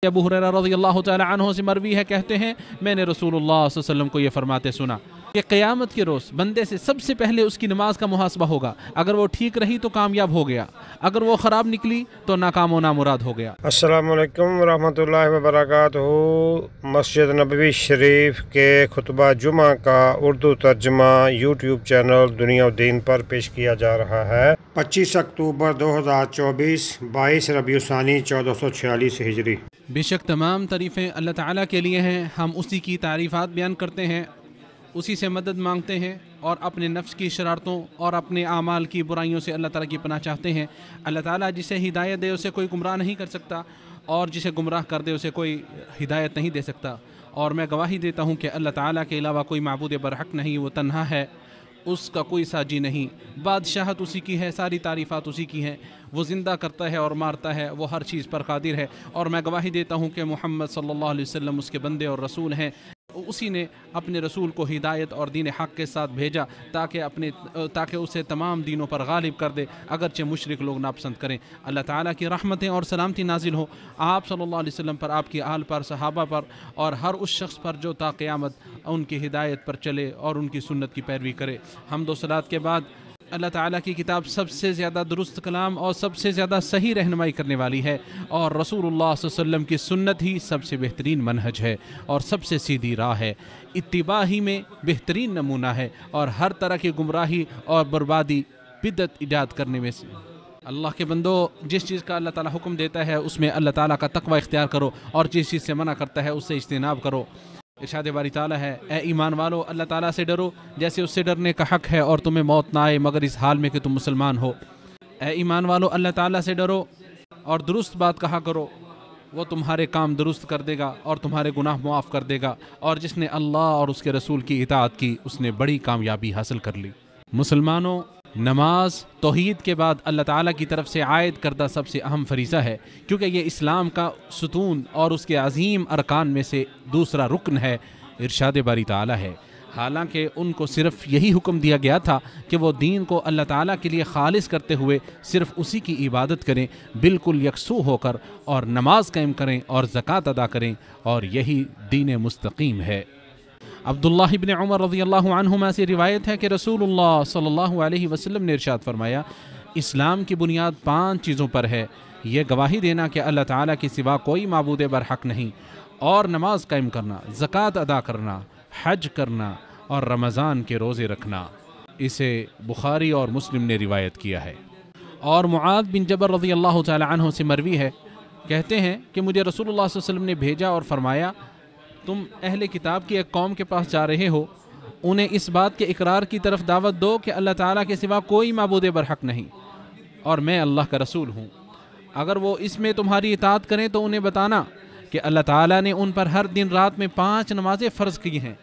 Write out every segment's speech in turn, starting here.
ابو ہریرہ رضی اللہ تعالی عنہ سے مروی ہے، کہتے ہیں میں نے رسول اللہ صلی اللہ علیہ وسلم کو یہ فرماتے سنا کہ قیامت کے روز بندے سے سب سے پہلے اس کی نماز کا محاسبہ ہوگا۔ اگر وہ ٹھیک رہی تو کامیاب ہو گیا، اگر وہ خراب نکلی تو ناکام و نامراد ہو گیا۔ السلام علیکم ورحمۃ اللہ وبرکاتہ۔ مسجد نبوی شریف کے خطبہ جمعہ کا اردو ترجمہ یوٹیوب چینل دنیا و دین پر پیش کیا جا رہا ہے۔ 25 اکتوبر 2024، 22 ربیع الثانی 1446 ہجری۔ بے شک تمام تعریفیں اللہ تعالیٰ کے لیے ہیں، ہم اسی کی تعریفات بیان کرتے ہیں، اسی سے مدد مانگتے ہیں اور اپنے نفس کی شرارتوں اور اپنے اعمال کی برائیوں سے اللہ تعالیٰ کی پناہ چاہتے ہیں۔ اللہ تعالیٰ جسے ہدایت دے اسے کوئی گمراہ نہیں کر سکتا، اور جسے گمراہ کر دے اسے کوئی ہدایت نہیں دے سکتا۔ اور میں گواہی دیتا ہوں کہ اللہ تعالیٰ کے علاوہ کوئی معبود برحق نہیں، وہ تنہا ہے، اس کا کوئی ساجی نہیں، بادشاہت اسی کی ہے، ساری تعریفات اسی کی ہیں، وہ زندہ کرتا ہے اور مارتا ہے، وہ ہر چیز پر قادر ہے۔ اور میں گواہی دیتا ہوں کہ محمد صلی اللہ علیہ وسلم اس کے بندے اور رسول ہیں۔ اسی نے اپنے رسول کو ہدایت اور دین حق کے ساتھ بھیجا تاکہ اسے تمام دینوں پر غالب کر دے، اگرچہ مشرک لوگ ناپسند کریں۔ اللہ تعالیٰ کی رحمتیں اور سلامتی نازل ہو آپ صلی اللہ علیہ وسلم پر، آپ کی آل پر، صحابہ پر، اور ہر اس شخص پر جو تا قیامت ان کی ہدایت پر چلے اور ان کی سنت کی پیروی کرے۔ حمد و صلات کے بعد اللہ تعالیٰ کی کتاب سب سے زیادہ درست کلام اور سب سے زیادہ صحیح رہنمائی کرنے والی ہے، اور رسول اللہ صلی اللہ علیہ وسلم کی سنت ہی سب سے بہترین منہج ہے اور سب سے سیدھی راہ ہے، اتباع ہی میں بہترین نمونہ ہے، اور ہر طرح کی گمراہی اور بربادی بدعت ایجاد کرنے میں سے۔ اللہ کے بندو، جس چیز کا اللہ تعالیٰ حکم دیتا ہے اس میں اللہ تعالیٰ کا تقوی اختیار کرو، اور جس چیز سے منع کرتا ہے اس سے اجتناب کرو۔ ارشاد باری تعالیٰ ہے، اے ایمان والو اللہ تعالیٰ سے ڈرو جیسے اس سے ڈرنے کا حق ہے، اور تمہیں موت نہ آئے مگر اس حال میں کہ تم مسلمان ہو۔ اے ایمان والو اللہ تعالیٰ سے ڈرو اور درست بات کہا کرو، وہ تمہارے کام درست کر دے گا اور تمہارے گناہ معاف کر دے گا، اور جس نے اللہ اور اس کے رسول کی اطاعت کی اس نے بڑی کامیابی حاصل کر لی۔ مسلمانوں، نماز توحید کے بعد اللہ تعالیٰ کی طرف سے عائد کردہ سب سے اہم فریضہ ہے، کیونکہ یہ اسلام کا ستون اور اس کے عظیم ارکان میں سے دوسرا رکن ہے۔ ارشاد باری تعالیٰ ہے، حالانکہ ان کو صرف یہی حکم دیا گیا تھا کہ وہ دین کو اللہ تعالیٰ کے لیے خالص کرتے ہوئے صرف اسی کی عبادت کریں، بالکل یکسو ہو کر، اور نماز قائم کریں اور زکوٰۃ ادا کریں، اور یہی دین مستقیم ہے۔ عبداللہ ابن عمر رضی اللہ عنہما سے روایت ہے کہ رسول اللہ صلی اللہ علیہ وسلم نے ارشاد فرمایا، اسلام کی بنیاد 5 چیزوں پر ہے، یہ گواہی دینا کہ اللہ تعالیٰ کے سوا کوئی معبود برحق نہیں، اور نماز قائم کرنا، زکوٰۃ ادا کرنا، حج کرنا، اور رمضان کے روزے رکھنا۔ اسے بخاری اور مسلم نے روایت کیا ہے۔ اور معاذ بن جبل رضی اللہ تعالی عنہ سے مروی ہے، کہتے ہیں کہ مجھے رسول اللہ صلی اللہ علیہ وسلم نے بھیجا اور فرمایا، تم اہل کتاب کی ایک قوم کے پاس جا رہے ہو، انہیں اس بات کے اقرار کی طرف دعوت دو کہ اللہ تعالیٰ کے سوا کوئی معبود برحق نہیں، اور میں اللہ کا رسول ہوں۔ اگر وہ اس میں تمہاری اطاعت کریں تو انہیں بتانا کہ اللہ تعالیٰ نے ان پر ہر دن رات میں 5 نمازیں فرض کی ہیں۔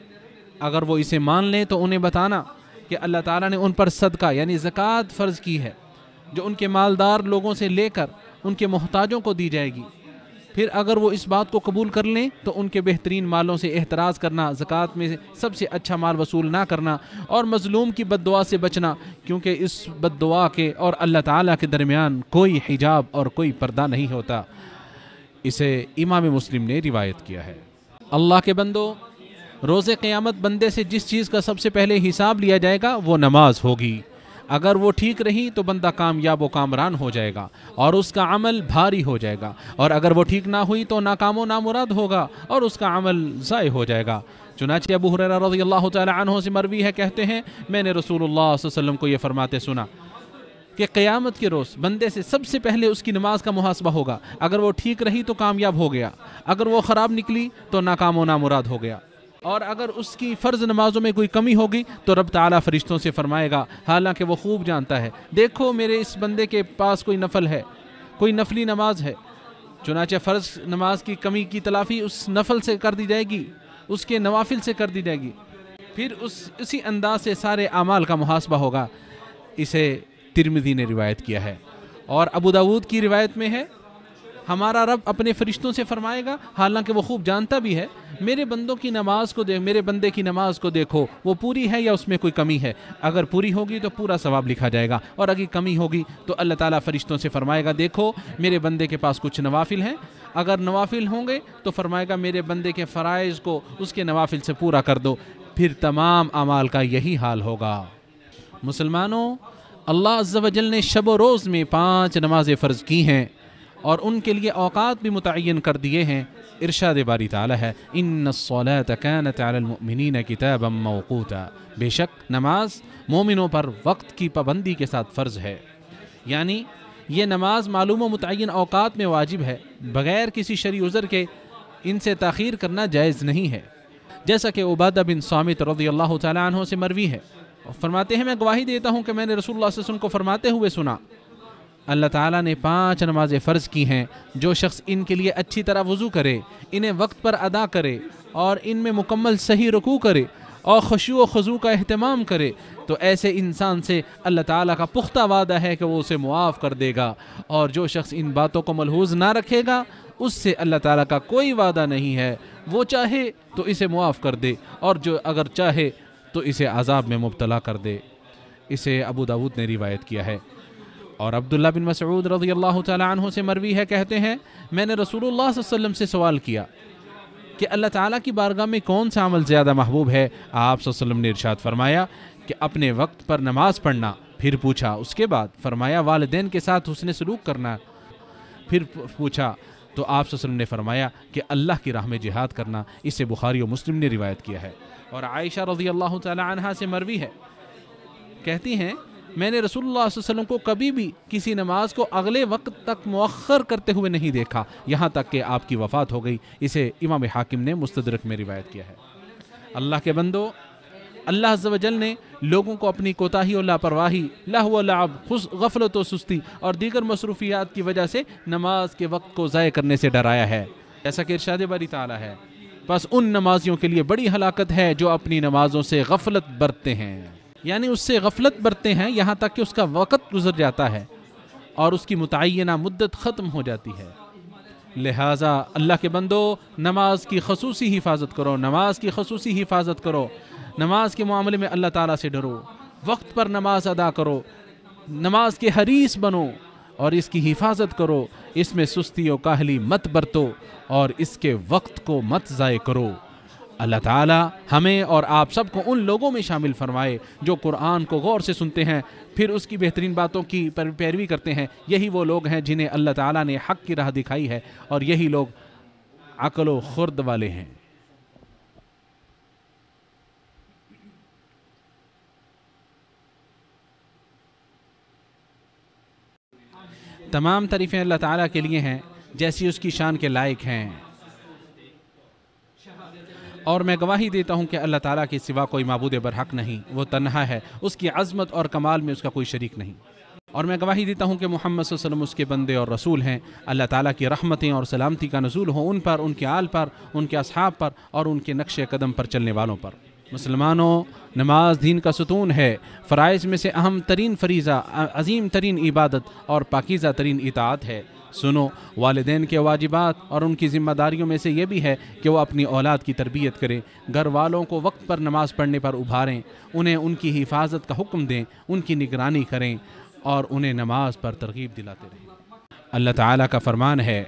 اگر وہ اسے مان لیں تو انہیں بتانا کہ اللہ تعالیٰ نے ان پر صدقہ یعنی زکوٰۃ فرض کی ہے، جو ان کے مالدار لوگوں سے لے کر ان کے محتاجوں کو دی جائے گی۔ پھر اگر وہ اس بات کو قبول کر لیں تو ان کے بہترین مالوں سے احتراز کرنا، زکوٰۃ میں سب سے اچھا مال وصول نہ کرنا، اور مظلوم کی بد دعا سے بچنا، کیونکہ اس بد دعا کے اور اللہ تعالیٰ کے درمیان کوئی حجاب اور کوئی پردہ نہیں ہوتا۔ اسے امام مسلم نے روایت کیا ہے۔ اللہ کے بندو، روز قیامت بندے سے جس چیز کا سب سے پہلے حساب لیا جائے گا وہ نماز ہوگی۔ اگر وہ ٹھیک رہی تو بندہ کامیاب و کامران ہو جائے گا اور اس کا عمل بھاری ہو جائے گا، اور اگر وہ ٹھیک نہ ہوئی تو ناکام و نامراد ہوگا اور اس کا عمل ضائع ہو جائے گا۔ چنانچہ ابو ہریرہ رضی اللہ تعالی عنہ سے مروی ہے، کہتے ہیں میں نے رسول اللہ صلی اللہ علیہ وسلم کو یہ فرماتے سنا کہ قیامت کے روز بندے سے سب سے پہلے اس کی نماز کا محاسبہ ہوگا، اگر وہ ٹھیک رہی تو کامیاب ہو گیا، اگر وہ خراب نکلی تو ناکام و نامراد ہو گیا، اور اگر اس کی فرض نمازوں میں کوئی کمی ہوگی تو رب تعالیٰ فرشتوں سے فرمائے گا، حالانکہ وہ خوب جانتا ہے، دیکھو میرے اس بندے کے پاس کوئی نفل ہے، کوئی نفلی نماز ہے۔ چنانچہ فرض نماز کی کمی کی تلافی اس نفل سے کر دی جائے گی، اس کے نوافل سے کر دی جائے گی، پھر اسی انداز سے سارے اعمال کا محاسبہ ہوگا۔ اسے ترمذی نے روایت کیا ہے، اور ابو داود کی روایت میں ہے ہمارا رب اپنے فرشتوں سے فرمائے گا، حالانکہ وہ خوب جانتا بھی ہے، میرے بندوں کی نماز کو میرے بندے کی نماز کو دیکھو، وہ پوری ہے یا اس میں کوئی کمی ہے۔ اگر پوری ہوگی تو پورا ثواب لکھا جائے گا، اور اگر کمی ہوگی تو اللہ تعالیٰ فرشتوں سے فرمائے گا دیکھو میرے بندے کے پاس کچھ نوافل ہیں، اگر نوافل ہوں گے تو فرمائے گا میرے بندے کے فرائض کو اس کے نوافل سے پورا کر دو، پھر تمام اعمال کا یہی حال ہوگا۔ مسلمانوں، اللہ عز و جل نے شب و روز میں 5 نمازیں فرض کی ہیں اور ان کے لیے اوقات بھی متعین کر دیے ہیں۔ ارشاد باری تعالیٰ ہے ان الصلاة كانت على المؤمنین کتابا موقوتا، بے شک نماز مومنوں پر وقت کی پابندی کے ساتھ فرض ہے، یعنی یہ نماز معلوم و متعین اوقات میں واجب ہے، بغیر کسی شرعی عذر کے ان سے تاخیر کرنا جائز نہیں ہے، جیسا کہ عبادہ بن صامت رضی اللہ تعالیٰ عنہ سے مروی ہے، فرماتے ہیں میں گواہی دیتا ہوں کہ میں نے رسول اللہ صلی اللہ علیہ وسلم کو فرماتے ہوئے سنا، اللہ تعالیٰ نے 5 نمازیں فرض کی ہیں، جو شخص ان کے لیے اچھی طرح وضو کرے، انہیں وقت پر ادا کرے اور ان میں مکمل صحیح رکوع کرے اور خشوع و خضوع کا اہتمام کرے تو ایسے انسان سے اللہ تعالیٰ کا پختہ وعدہ ہے کہ وہ اسے معاف کر دے گا، اور جو شخص ان باتوں کو ملحوظ نہ رکھے گا اس سے اللہ تعالیٰ کا کوئی وعدہ نہیں ہے، وہ چاہے تو اسے معاف کر دے اور جو اگر چاہے تو اسے عذاب میں مبتلا کر دے۔ اسے ابو داود نے روایت کیا ہے۔ اور عبداللہ بن مسعود رضی اللہ تعالیٰ عنہ سے مروی ہے، کہتے ہیں میں نے رسول اللہ صلی اللہ علیہ وسلم سے سوال کیا کہ اللہ تعالیٰ کی بارگاہ میں کون سا عمل زیادہ محبوب ہے؟ آپ صلی اللہ علیہ وسلم نے ارشاد فرمایا کہ اپنے وقت پر نماز پڑھنا، پھر پوچھا اس کے بعد، فرمایا والدین کے ساتھ حسن سلوک کرنا، پھر پوچھا تو آپ صلی اللہ علیہ وسلم نے فرمایا کہ اللہ کی راہ میں جہاد کرنا۔ اسے بخاری و مسلم نے روایت کیا ہے۔ اور عائشہ رضی اللہ تعالیٰ عنہا سے مروی ہے، کہتی ہیں میں نے رسول اللہ صلی اللہ علیہ وسلم کو کبھی بھی کسی نماز کو اگلے وقت تک مؤخر کرتے ہوئے نہیں دیکھا، یہاں تک کہ آپ کی وفات ہو گئی۔ اسے امام حاکم نے مستدرک میں روایت کیا ہے۔ اللہ کے بندو، اللہ عز و جل نے لوگوں کو اپنی کوتاہی و لاپرواہی، لہو و لعب، غفلت و سستی اور دیگر مصروفیات کی وجہ سے نماز کے وقت کو ضائع کرنے سے ڈرایا ہے، جیسا کہ ارشاد باری تعالیٰ ہے بس ان نمازیوں کے لیے بڑی ہلاکت ہے جو اپنی نمازوں سے غفلت برتتے ہیں، یعنی اس سے غفلت برتتے ہیں یہاں تک کہ اس کا وقت گزر جاتا ہے اور اس کی متعینہ مدت ختم ہو جاتی ہے۔ لہٰذا اللہ کے بندو، نماز کی خصوصی حفاظت کرو، نماز کی خصوصی حفاظت کرو، نماز کے معاملے میں اللہ تعالیٰ سے ڈرو، وقت پر نماز ادا کرو، نماز کے حریص بنو اور اس کی حفاظت کرو، اس میں سستی و کاہلی مت برتو اور اس کے وقت کو مت ضائع کرو۔ اللہ تعالیٰ ہمیں اور آپ سب کو ان لوگوں میں شامل فرمائے جو قرآن کو غور سے سنتے ہیں، پھر اس کی بہترین باتوں کی پیروی کرتے ہیں۔ یہی وہ لوگ ہیں جنہیں اللہ تعالیٰ نے حق کی راہ دکھائی ہے، اور یہی لوگ عقل و خرد والے ہیں۔ تمام تعریفیں اللہ تعالیٰ کے لیے ہیں جیسی اس کی شان کے لائق ہیں، اور میں گواہی دیتا ہوں کہ اللہ تعالیٰ کے سوا کوئی معبود برحق نہیں، وہ تنہا ہے، اس کی عظمت اور کمال میں اس کا کوئی شریک نہیں، اور میں گواہی دیتا ہوں کہ محمد صلی اللہ علیہ وسلم اس کے بندے اور رسول ہیں۔ اللہ تعالیٰ کی رحمتیں اور سلامتی کا نزول ہو ان پر، ان کے آل پر، ان کے اصحاب پر اور ان کے نقش قدم پر چلنے والوں پر۔ مسلمانوں، نماز دین کا ستون ہے، فرائض میں سے اہم ترین فریضہ، عظیم ترین عبادت اور پاکیزہ ترین اطاعت ہے۔ سنو، والدین کے واجبات اور ان کی ذمہ داریوں میں سے یہ بھی ہے کہ وہ اپنی اولاد کی تربیت کریں، گھر والوں کو وقت پر نماز پڑھنے پر ابھاریں، انہیں ان کی حفاظت کا حکم دیں، ان کی نگرانی کریں اور انہیں نماز پر ترغیب دلاتے رہیں۔ اللہ تعالیٰ کا فرمان ہے،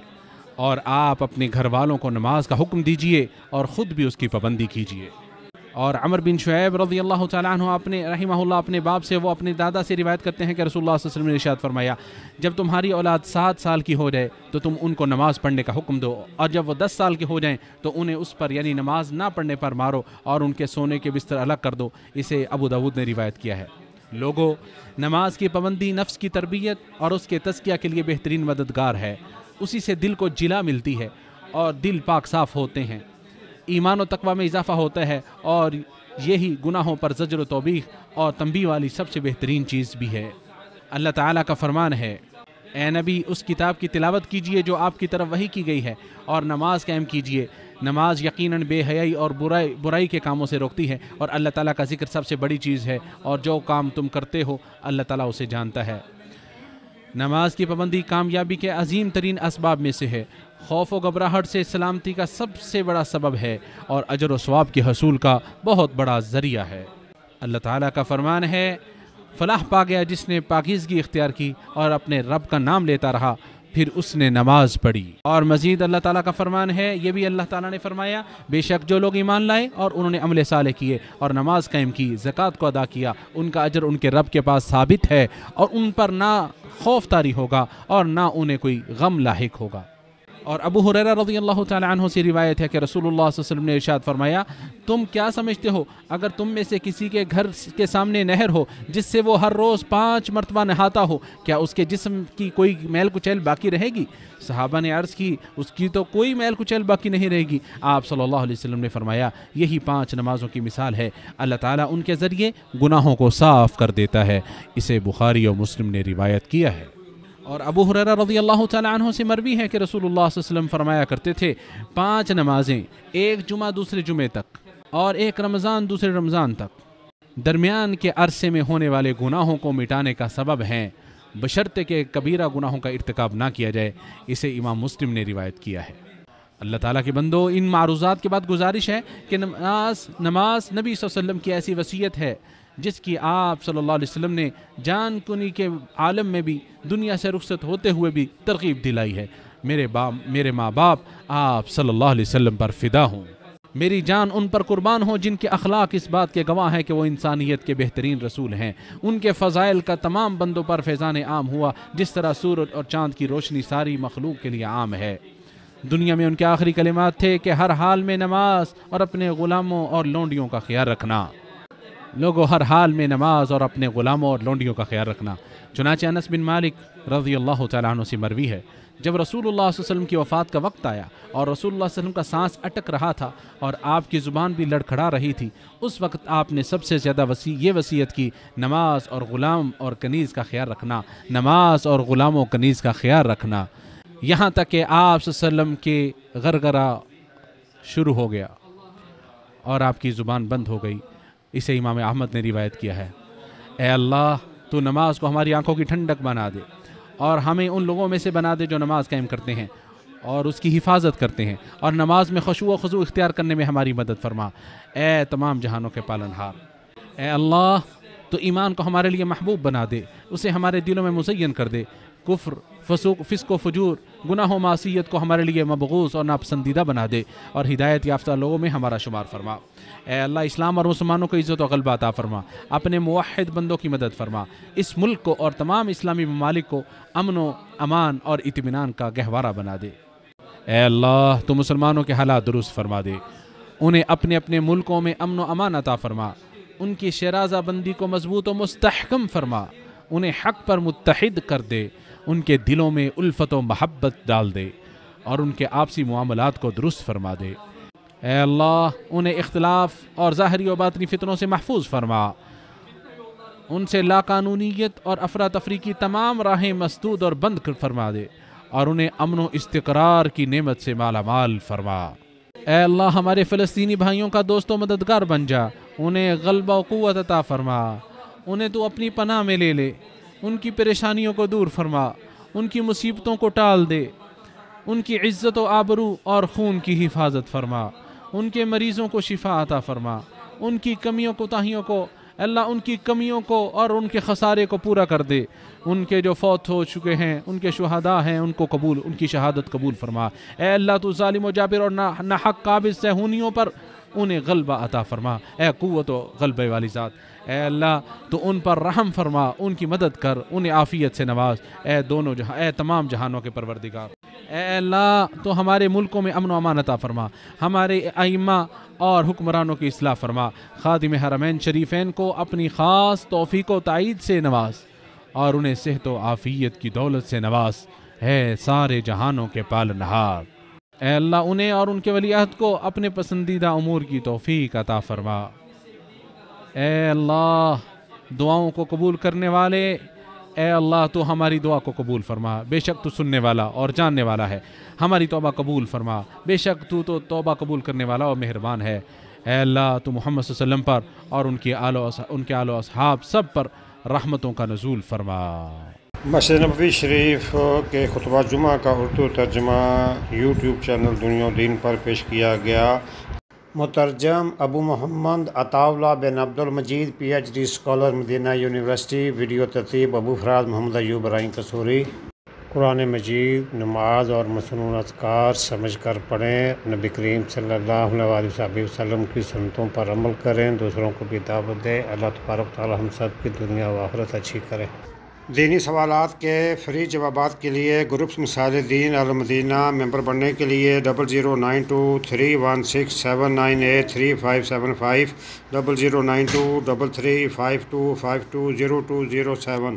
اور آپ اپنے گھر والوں کو نماز کا حکم دیجئے اور خود بھی اس کی پابندی کیجئے۔ اور عمر بن شعیب رضی اللہ تعالیٰ عنہ رحمہ اللہ اپنے باپ سے، وہ اپنے دادا سے روایت کرتے ہیں کہ رسول اللہ صلی اللہ علیہ وسلم نے ارشاد فرمایا، جب تمہاری اولاد 7 سال کی ہو جائے تو تم ان کو نماز پڑھنے کا حکم دو، اور جب وہ 10 سال کے ہو جائیں تو انہیں اس پر یعنی نماز نہ پڑھنے پر مارو اور ان کے سونے کے بستر الگ کر دو۔ اسے ابو داود نے روایت کیا ہے۔ لوگو، نماز کی پابندی نفس کی تربیت اور اس کے تزکیہ کے لیے بہترین مددگار ہے، اسی سے دل کو جلا ملتی ہے اور دل پاک صاف ہوتے ہیں، ایمان و تقوی میں اضافہ ہوتا ہے، اور یہی گناہوں پر زجر و توبیخ اور تنبیہ والی سب سے بہترین چیز بھی ہے۔ اللہ تعالیٰ کا فرمان ہے، اے نبی اس کتاب کی تلاوت کیجئے جو آپ کی طرف وحی کی گئی ہے، اور نماز قائم کیجئے، نماز یقیناً بے حیائی اور برائی کے کاموں سے روکتی ہے، اور اللہ تعالیٰ کا ذکر سب سے بڑی چیز ہے، اور جو کام تم کرتے ہو اللہ تعالیٰ اسے جانتا ہے۔ نماز کی پابندی کامیابی کے عظیم ترین اسباب میں سے ہے، خوف و گھبراہٹ سے سلامتی کا سب سے بڑا سبب ہے اور اجر و ثواب کے حصول کا بہت بڑا ذریعہ ہے۔ اللہ تعالیٰ کا فرمان ہے، فلاح پا گیا جس نے پاکیزگی اختیار کی اور اپنے رب کا نام لیتا رہا پھر اس نے نماز پڑھی۔ اور مزید اللہ تعالیٰ کا فرمان ہے، یہ بھی اللہ تعالیٰ نے فرمایا، بے شک جو لوگ ایمان لائے اور انہوں نے عمل صالح کیے اور نماز قائم کی، زکوٰۃ کو ادا کیا، ان کا اجر ان کے رب کے پاس ثابت ہے اور ان پر نہ خوف طاری ہوگا اور نہ انہیں کوئی غم لاحق ہوگا۔ اور ابو ہریرہ رضی اللہ تعالی عنہ سے روایت ہے کہ رسول اللہ صلی اللہ علیہ وسلم نے ارشاد فرمایا، تم کیا سمجھتے ہو اگر تم میں سے کسی کے گھر کے سامنے نہر ہو جس سے وہ ہر روز 5 مرتبہ نہاتا ہو، کیا اس کے جسم کی کوئی میل کچیل باقی رہے گی؟ صحابہ نے عرض کی، اس کی تو کوئی میل کچیل باقی نہیں رہے گی۔ آپ صلی اللہ علیہ وسلم نے فرمایا، یہی 5 نمازوں کی مثال ہے، اللہ تعالیٰ ان کے ذریعے گناہوں کو صاف کر دیتا ہے۔ اسے بخاری اور مسلم نے روایت کیا ہے۔ اور ابو ہریرہ رضی اللہ تعالی عنہ سے مروی ہے کہ رسول اللہ صلی اللہ علیہ وسلم فرمایا کرتے تھے، 5 نمازیں، ایک جمعہ دوسرے جمعے تک اور ایک رمضان دوسرے رمضان تک درمیان کے عرصے میں ہونے والے گناہوں کو مٹانے کا سبب ہیں، بشرطے کہ کبیرہ گناہوں کا ارتکاب نہ کیا جائے۔ اسے امام مسلم نے روایت کیا ہے۔ اللہ تعالیٰ کے بندو، ان معروضات کے بعد گزارش ہے کہ نماز نبی صلی اللہ علیہ وسلم کی ایسی وصیت ہے جس کی آپ صلی اللہ علیہ وسلم نے جان کنی کے عالم میں بھی، دنیا سے رخصت ہوتے ہوئے بھی ترغیب دلائی ہے۔ میرے ماں باپ آپ صلی اللہ علیہ وسلم پر فدا ہوں، میری جان ان پر قربان ہو جن کے اخلاق اس بات کے گواہ ہیں کہ وہ انسانیت کے بہترین رسول ہیں۔ ان کے فضائل کا تمام بندوں پر فیضان عام ہوا جس طرح سورج اور چاند کی روشنی ساری مخلوق کے لیے عام ہے۔ دنیا میں ان کے آخری کلمات تھے کہ ہر حال میں نماز اور اپنے غلاموں اور لونڈیوں کا خیال رکھنا۔ لوگوں، ہر حال میں نماز اور اپنے غلاموں اور لونڈیوں کا خیال رکھنا۔ چنانچہ انس بن مالک رضی اللہ تعالیٰ عنہ سے مروی ہے، جب رسول اللہ صلی اللہ علیہ وسلم کی وفات کا وقت آیا اور رسول اللہ صلی اللہ علیہ وسلم کا سانس اٹک رہا تھا اور آپ کی زبان بھی لڑکھڑا رہی تھی، اس وقت آپ نے سب سے زیادہ یہ وصیت کی، نماز اور غلام اور کنیز کا خیال رکھنا، نماز اور غلام و کنیز کا خیال رکھنا، یہاں تک کہ آپ صلی اللہ علیہ وسلم کے غرغرہ شروع ہو گیا اور آپ کی زبان بند ہو گئی۔ اسے امام احمد نے روایت کیا ہے۔ اے اللہ، تو نماز کو ہماری آنکھوں کی ٹھنڈک بنا دے اور ہمیں ان لوگوں میں سے بنا دے جو نماز قائم کرتے ہیں اور اس کی حفاظت کرتے ہیں، اور نماز میں خشوع و خضوع اختیار کرنے میں ہماری مدد فرما۔ اے تمام جہانوں کے پالنہار، اے اللہ، تو ایمان کو ہمارے لیے محبوب بنا دے، اسے ہمارے دلوں میں مزین کر دے، کفر، فسق و فجور، گناہ و معصیت کو ہمارے لیے مبغوض اور ناپسندیدہ بنا دے اور ہدایت یافتہ لوگوں میں ہمارا شمار فرما۔ اے اللہ، اسلام اور مسلمانوں کو عزت و غلبہ عطا فرما، اپنے موحد بندوں کی مدد فرما، اس ملک کو اور تمام اسلامی ممالک کو امن و امان اور اطمینان کا گہوارہ بنا دے۔ اے اللہ، تو مسلمانوں کے حالات درست فرما دے، انہیں اپنے اپنے ملکوں میں امن و امان عطا فرما، ان کی شیرازہ بندی کو مضبوط و مستحکم فرما، انہیں حق پر متحد کر دے، ان کے دلوں میں الفت و محبت ڈال دے اور ان کے آپسی معاملات کو درست فرما دے۔ اے اللہ، انہیں اختلاف اور ظاہری و باطنی فتنوں سے محفوظ فرما، ان سے لاقانونیت اور افراتفری کی تمام راہیں مسدود اور بند فرما دے اور انہیں امن و استقرار کی نعمت سے مالا مال فرما۔ اے اللہ، ہمارے فلسطینی بھائیوں کا دوست و مددگار بن جا، انہیں غلبہ و قوت عطا فرما، انہیں تو اپنی پناہ میں لے لے، ان کی پریشانیوں کو دور فرما، ان کی مصیبتوں کو ٹال دے، ان کی عزت و آبرو اور خون کی حفاظت فرما، ان کے مریضوں کو شفا عطا فرما، ان کی کمیوں کوتاہیوں کو اللہ، ان کی کمیوں کو اور ان کے خسارے کو پورا کر دے، ان کے جو فوت ہو چکے ہیں، ان کے شہداء ہیں، ان کو قبول، ان کی شہادت قبول فرما۔ اے اللہ، تو ظالم و جابر اور ناحق قابض صہیونیوں پر انہیں غلبہ عطا فرما۔ اے قوت و غلبے والی ذات، اے اللہ، تو ان پر رحم فرما، ان کی مدد کر، انہیں عافیت سے نواز۔ اے تمام جہانوں کے پروردگار، اے اللہ، تو ہمارے ملکوں میں امن و امان عطا فرما، ہمارے ائمہ اور حکمرانوں کی اصلاح فرما، خادم حرمین شریفین کو اپنی خاص توفیق و تائید سے نواز اور انہیں صحت و عافیت کی دولت سے نواز۔ اے سارے جہانوں کے پالنہار، اے اللہ، انہیں اور ان کے ولی عہد کو اپنے پسندیدہ امور کی توفیق عطا فرما۔ اے اللہ، دعاؤں کو قبول کرنے والے، اے اللہ، تو ہماری دعا کو قبول فرما، بے شک تو سننے والا اور جاننے والا ہے، ہماری توبہ قبول فرما، بے شک تو توبہ قبول کرنے والا اور مہربان ہے۔ اے اللہ، تو محمد صلی اللہ علیہ وسلم پر اور ان کے آل و اصحاب سب پر رحمتوں کا نزول فرما۔ مسجد نبوی شریف کے خطبہ جمعہ کا اردو ترجمہ یوٹیوب چینل دنیا و دین پر پیش کیا گیا۔ مترجم ابو محمد عطا Ullah bin Abdul Majeed P H D scholar Madinah university. Video ترتیب ابو فراز محمد ایوب ابراہیم قصوری۔ قرآن مجید نماز اور مسنون اذکار سمجھ کر پڑھیں، نبی کریم صلی اللہ علیہ وسلم کی سنتوں پر عمل کریں، دوسروں کو بھی دعوت دیں۔ اللہ تبارک تعالی ہم سب کی دنیا و آخرت اچھی کرے۔ دینی سوالات کے فری جوابات کے لیے گروپس مثال دین المدینہ ممبر بننے کے لیے 00923167983575 00923352520207۔